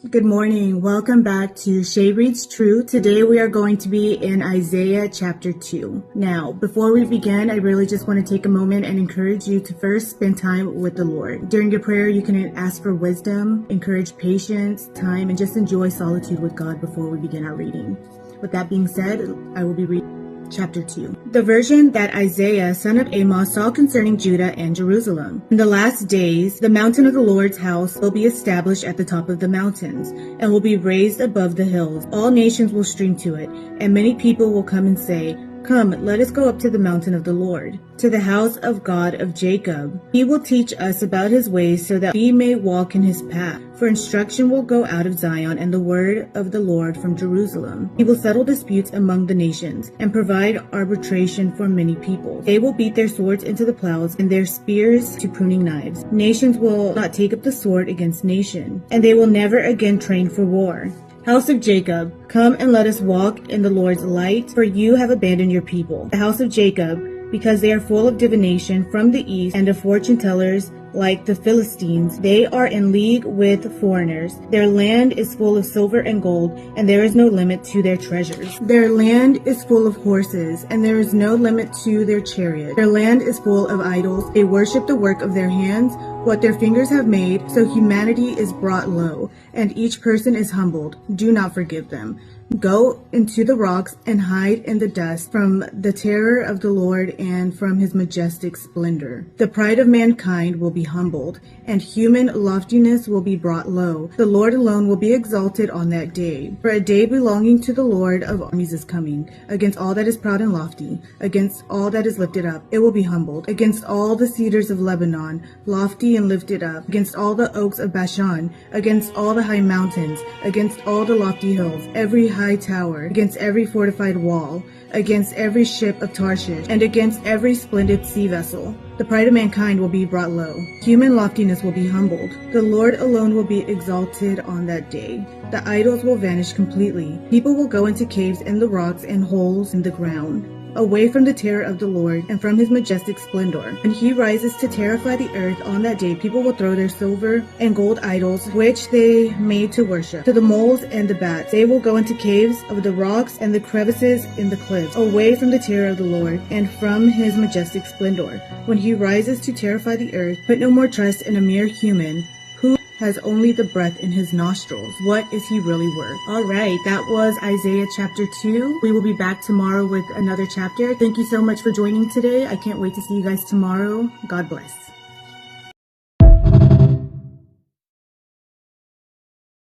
Good morning. Welcome back to Shay Reads True. Today we are going to be in Isaiah chapter 2. Now, before we begin, I really just want to take a moment and encourage you to first spend time with the Lord. During your prayer, you can ask for wisdom, encourage patience, time, and just enjoy solitude with God before we begin our reading. With that being said, I will be reading Chapter 2. The version that Isaiah, son of Amos, saw concerning Judah and Jerusalem. In the last days, the mountain of the Lord's house will be established at the top of the mountains, and will be raised above the hills. All nations will stream to it, and many people will come and say, "Come, let us go up to the mountain of the Lord, to the house of God of Jacob. He will teach us about his ways so that we may walk in his path. For instruction will go out of Zion and the word of the Lord from Jerusalem. He will settle disputes among the nations and provide arbitration for many people. They will beat their swords into the plows and their spears to pruning knives. Nations will not take up the sword against nation, and they will never again train for war. House of Jacob, come and let us walk in the Lord's light, for you have abandoned your people. The house of Jacob, because they are full of divination from the east and of fortune tellers like the Philistines. They are in league with foreigners. Their land is full of silver and gold, and there is no limit to their treasures. Their land is full of horses, and there is no limit to their chariots. Their land is full of idols. They worship the work of their hands, what their fingers have made, so humanity is brought low, and each person is humbled. Do not forgive them. Go into the rocks and hide in the dust from the terror of the Lord and from his majestic splendor. The pride of mankind will be humbled, and human loftiness will be brought low. The Lord alone will be exalted on that day. For a day belonging to the Lord of armies is coming, against all that is proud and lofty, against all that is lifted up. It will be humbled, against all the cedars of Lebanon, lofty and lifted up, against all the oaks of Bashan, against all the high mountains, against all the lofty hills, every high tower, against every fortified wall, against every ship of Tarshish, and against every splendid sea vessel. The pride of mankind will be brought low. Human loftiness will be humbled. The Lord alone will be exalted on that day. The idols will vanish completely. People will go into caves in the rocks and holes in the ground, away from the terror of the Lord and from his majestic splendor. When he rises to terrify the earth on that day, people will throw their silver and gold idols, which they made to worship, to the moles and the bats. They will go into caves of the rocks and the crevices in the cliffs, away from the terror of the Lord and from his majestic splendor. When he rises to terrify the earth, put no more trust in a mere human who has only the breath in his nostrils. What is he really worth? All right, that was Isaiah chapter 2. We will be back tomorrow with another chapter. Thank you so much for joining today. I can't wait to see you guys tomorrow. God bless.